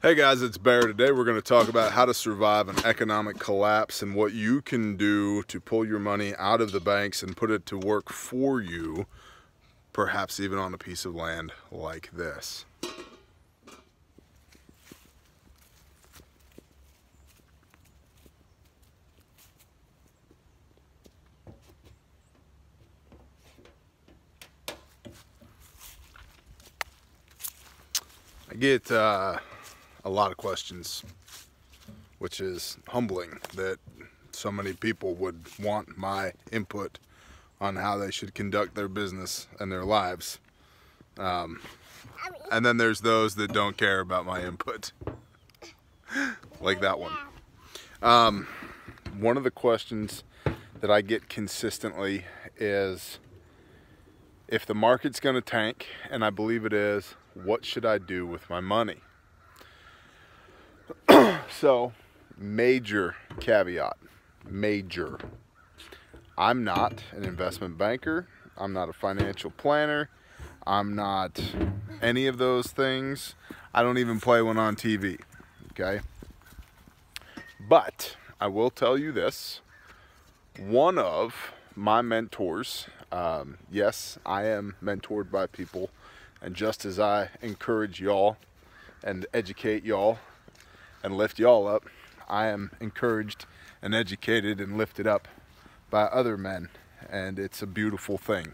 Hey guys, it's Bear. Today we're going to talk about how to survive an economic collapse and what you can do to pull your money out of the banks and put it to work for you, perhaps even on a piece of land like this. I get a lot of questions, which is humbling that so many people would want my input on how they should conduct their business and their lives. And then there's those that don't care about my input, like that one. One of the questions that I get consistently is, if the market's going to tank, and I believe it is, what should I do with my money? So, major caveat, major. I'm not an investment banker. I'm not a financial planner. I'm not any of those things. I don't even play one on TV, okay? But I will tell you this. One of my mentors, yes, I am mentored by people, and just as I encourage y'all and educate y'all and lift y'all up, I am encouraged and educated and lifted up by other men, and it's a beautiful thing.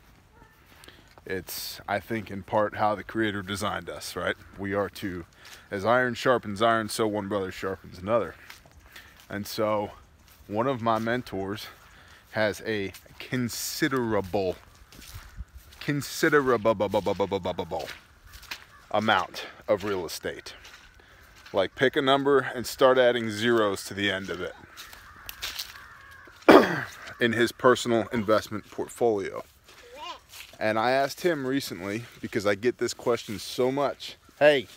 It's, I think, in part how the Creator designed us, right? We are to, as iron sharpens iron, so one brother sharpens another. And so one of my mentors has a considerable amount of real estate. Like, pick a number and start adding zeros to the end of it in his personal investment portfolio. And I asked him recently, because I get this question so much. Hey,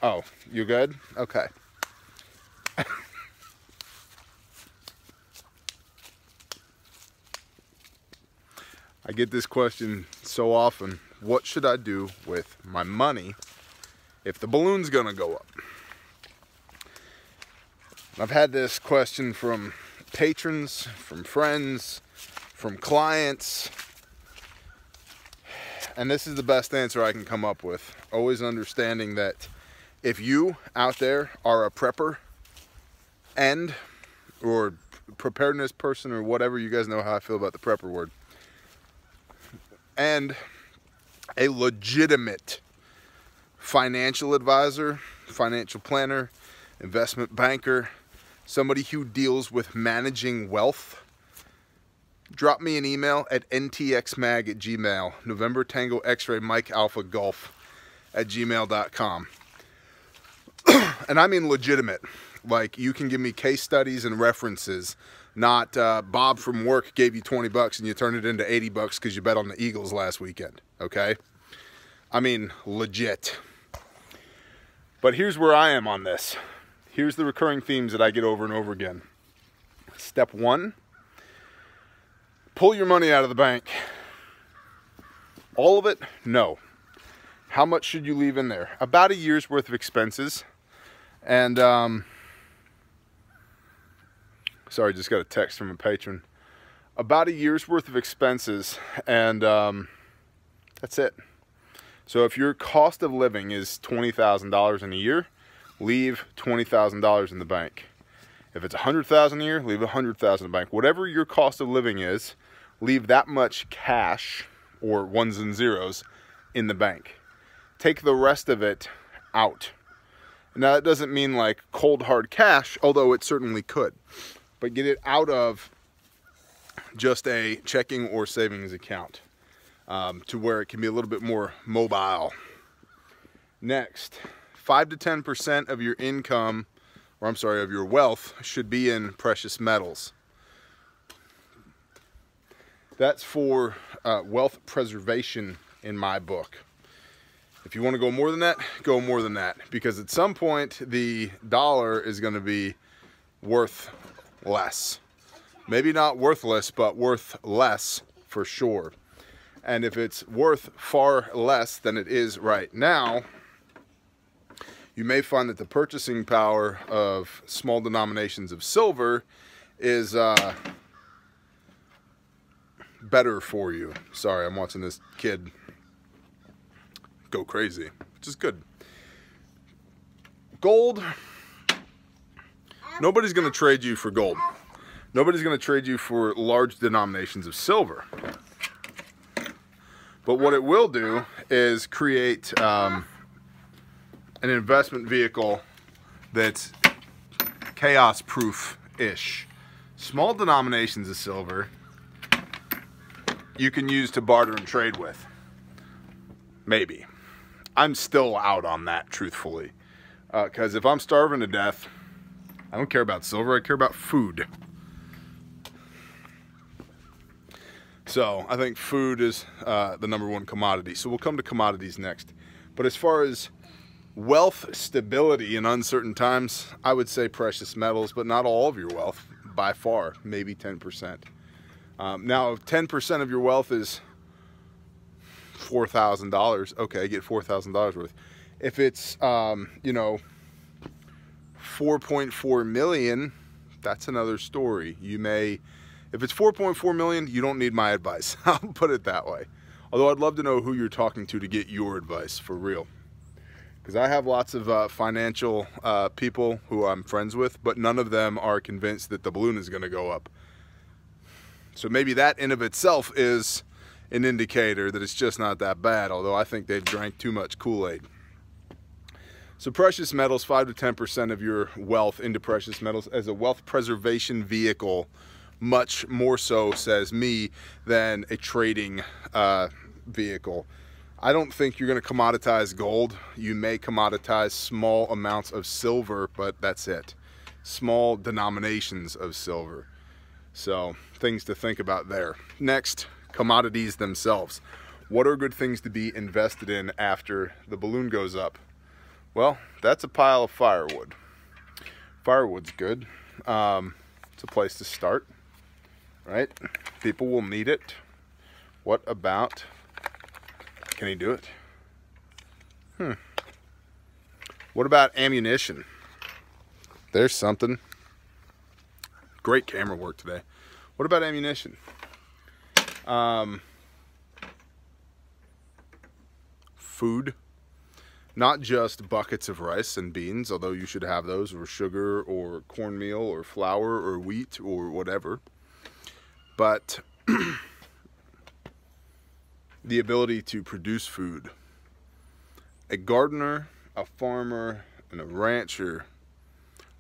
Oh, you good? Okay. I get this question so often: what should I do with my money if the balloon's gonna go up? I've had this question from patrons, from friends, from clients, and this is the best answer I can come up with. Always understanding that if you out there are a prepper or preparedness person, or whatever, you guys know how I feel about the prepper word, and a legitimate financial advisor, financial planner, investment banker, somebody who deals with managing wealth, drop me an email at ntxmag@gmail, November Tango X-Ray Mike Alpha Golf @gmail.com. And I mean legitimate. Like, you can give me case studies and references, not Bob from work gave you 20 bucks and you turned it into 80 bucks because you bet on the Eagles last weekend, okay? I mean, legit. But here's where I am on this. Here's the recurring themes that I get over and over again. Step one, pull your money out of the bank. All of it? No. How much should you leave in there? About a year's worth of expenses. And, sorry, just got a text from a patron. About a year's worth of expenses, and that's it. So if your cost of living is $20,000 in a year, leave $20,000 in the bank. If it's $100,000 a year, leave $100,000 in the bank. Whatever your cost of living is, leave that much cash, or ones and zeros, in the bank. Take the rest of it out. Now, that doesn't mean like cold hard cash, although it certainly could. But get it out of just a checking or savings account to where it can be a little bit more mobile. Next, 5 to 10% of your income, or I'm sorry, of your wealth, should be in precious metals. That's for wealth preservation in my book. If you want to go more than that, go more than that. Because at some point, the dollar is going to be worth less. Maybe not worthless, but worth less for sure. And if it's worth far less than it is right now, you may find that the purchasing power of small denominations of silver is better for you. Sorry, I'm watching this kid go crazy, which is good. Gold, nobody's going to trade you for gold. Nobody's going to trade you for large denominations of silver. But what it will do is create an investment vehicle that's chaos-proof-ish. Small denominations of silver you can use to barter and trade with. Maybe. I'm still out on that, truthfully. Because if I'm starving to death, I don't care about silver, I care about food. So I think food is the #1 commodity. So we'll come to commodities next. But as far as wealth stability in uncertain times, I would say precious metals, but not all of your wealth, by far, maybe 10%. Now, if 10% of your wealth is $4,000, okay, get $4,000 worth. If it's, you know, 4.4 million, that's another story. You may, if it's 4.4 million, you don't need my advice. I'll put it that way. Although I'd love to know who you're talking to get your advice, for real. Because I have lots of financial people who I'm friends with, but none of them are convinced that the balloon is going to go up. So maybe that in of itself is an indicator that it's just not that bad, although I think they've drank too much Kool-Aid. So precious metals, 5 to 10% of your wealth into precious metals as a wealth preservation vehicle, much more so, says me, than a trading vehicle. I don't think you're going to commoditize gold. You may commoditize small amounts of silver, but that's it. Small denominations of silver. So, things to think about there. Next, commodities themselves. What are good things to be invested in after the balloon goes up? Well, that's a pile of firewood. Firewood's good. It's a place to start, right? People will need it. What about, can he do it? What about ammunition? There's something. Great camera work today. What about ammunition? Food. Not just buckets of rice and beans, although you should have those, or sugar, or cornmeal, or flour, or wheat, or whatever. But the ability to produce food. A gardener, a farmer, and a rancher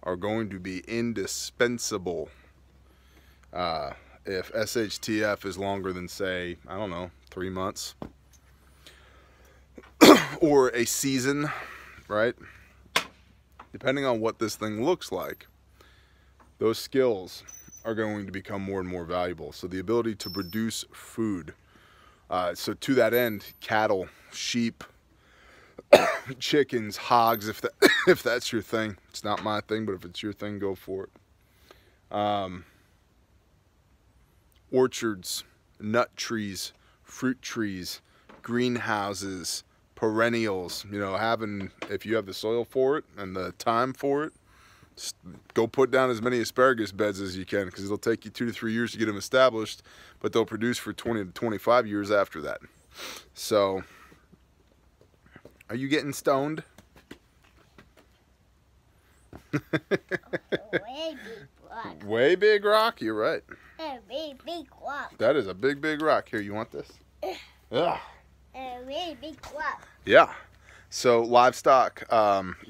are going to be indispensable if SHTF is longer than, say, I don't know, 3 months. Or a season, right? Depending on what this thing looks like, those skills are going to become more and more valuable. So the ability to produce food. So to that end, cattle, sheep, chickens, hogs, if that's your thing. It's not my thing, but if it's your thing, go for it. Orchards, nut trees, fruit trees, greenhouses, perennials, you know, having, if you have the soil for it and the time for it, just go put down as many asparagus beds as you can, because it'll take you 2 to 3 years to get them established, but they'll produce for 20 to 25 years after that. So, are you getting stoned? Way big rock. Way big rock, you're right. A big rock. That is a big, big rock. Here, you want this? Ugh. A really big rock. Yeah. So livestock,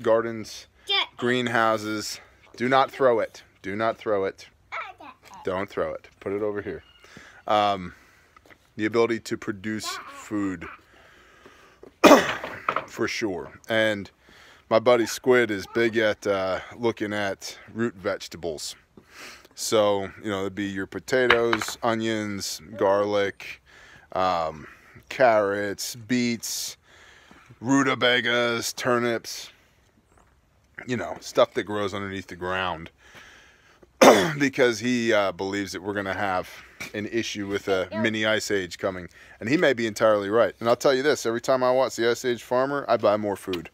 gardens, greenhouses. Do not throw it. Do not throw it. Don't throw it. Put it over here. The ability to produce food, for sure. And my buddy Squid is big at looking at root vegetables. So, you know, it'd be your potatoes, onions, garlic, carrots, beets, rutabagas, turnips, you know, stuff that grows underneath the ground. because he believes that we're going to have an issue with a mini ice age coming. And he may be entirely right. And I'll tell you this, every time I watch the Ice Age Farmer, I buy more food.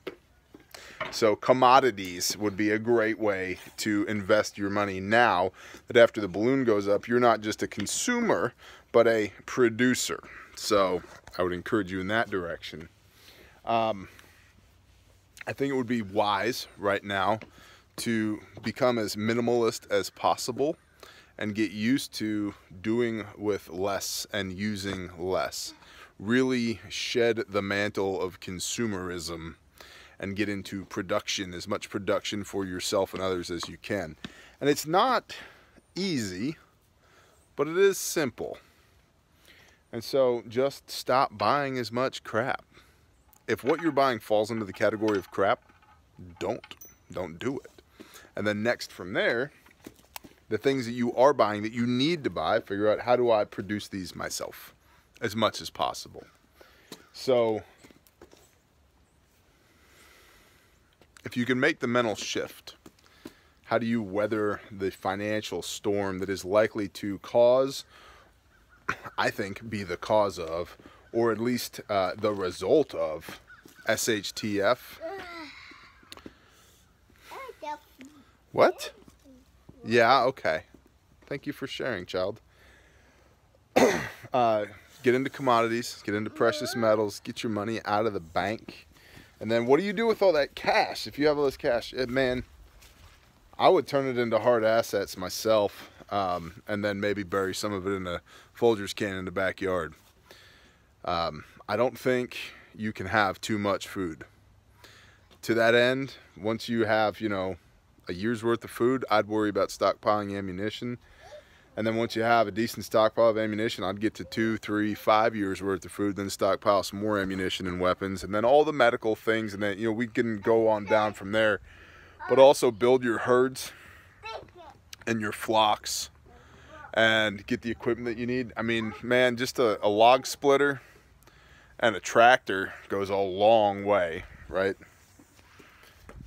So commodities would be a great way to invest your money now that after the balloon goes up, you're not just a consumer, but a producer. So I would encourage you in that direction. I think it would be wise right now to become as minimalist as possible and get used to doing with less and using less. Really shed the mantle of consumerism and get into production, as much production for yourself and others as you can. And it's not easy, but it is simple. And so just stop buying as much crap. If what you're buying falls into the category of crap, don't do it. And then next from there, the things that you are buying that you need to buy, figure out, how do I produce these myself as much as possible? So if you can make the mental shift, how do you weather the financial storm that is likely to cause, I think, be the cause of, or at least the result of, SHTF? What? Yeah, okay. Thank you for sharing, child. Get into commodities, get into precious metals, get your money out of the bank. And then what do you do with all that cash? If you have all this cash, man, I would turn it into hard assets myself, and then maybe bury some of it in a Folgers can in the backyard. I don't think you can have too much food. To that end, once you have, you know, a year's worth of food, I'd worry about stockpiling ammunition. And then once you have a decent stockpile of ammunition, I'd get to 2, 3, 5 years worth of food, then stockpile some more ammunition and weapons, and then all the medical things, and then, you know, we can go on down from there. But also build your herds and your flocks and get the equipment that you need. I mean, man, just a log splitter and a tractor goes a long way, right?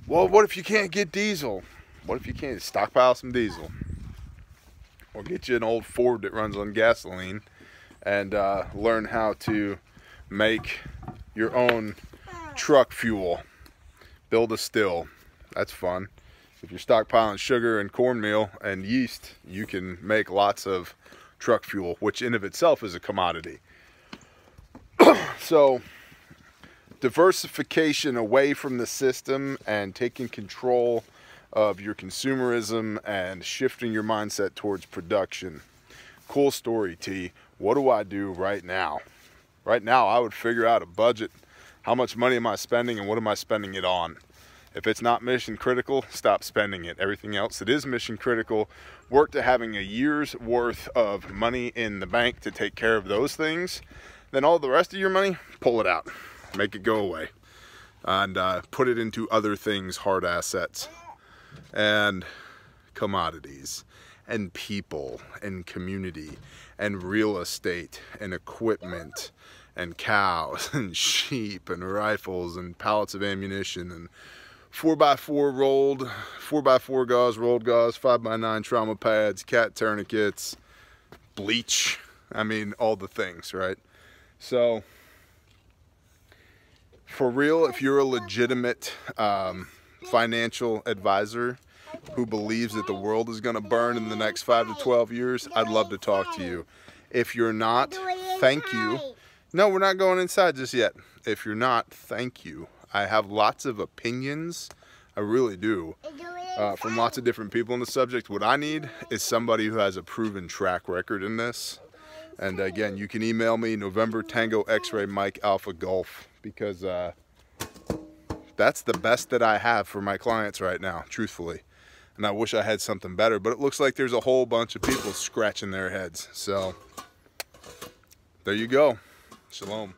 Well, what if you can't get diesel? What if you can't stockpile some diesel? Or get you an old Ford that runs on gasoline and learn how to make your own truck fuel. Build a still. That's fun. If you're stockpiling sugar and cornmeal and yeast, you can make lots of truck fuel, which in of itself is a commodity. So diversification away from the system and taking control of your consumerism and shifting your mindset towards production. Cool story, T. What do I do right now? Right now, I would figure out a budget. How much money am I spending and what am I spending it on? If it's not mission critical, stop spending it. Everything else that is mission critical, work to having a year's worth of money in the bank to take care of those things. Then all the rest of your money, pull it out. Make it go away. And put it into other things, hard assets. And commodities and people and community and real estate and equipment and cows and sheep and rifles and pallets of ammunition and 4x4 rolled, 4x4 gauze, rolled gauze, 5x9 trauma pads, cat tourniquets, bleach. I mean, all the things, right? So for real, if you're a legitimate financial advisor who believes that the world is going to burn in the next 5 to 12 years, I'd love to talk to you. If you're not, thank you. No, we're not going inside just yet. If you're not, thank you. I have lots of opinions, I really do, from lots of different people on the subject. What I need is somebody who has a proven track record in this. And again, you can email me, November Tango X-Ray Mike Alpha Golf, because that's the best that I have for my clients right now, truthfully. And I wish I had something better, but it looks like there's a whole bunch of people scratching their heads. So there you go. Shalom.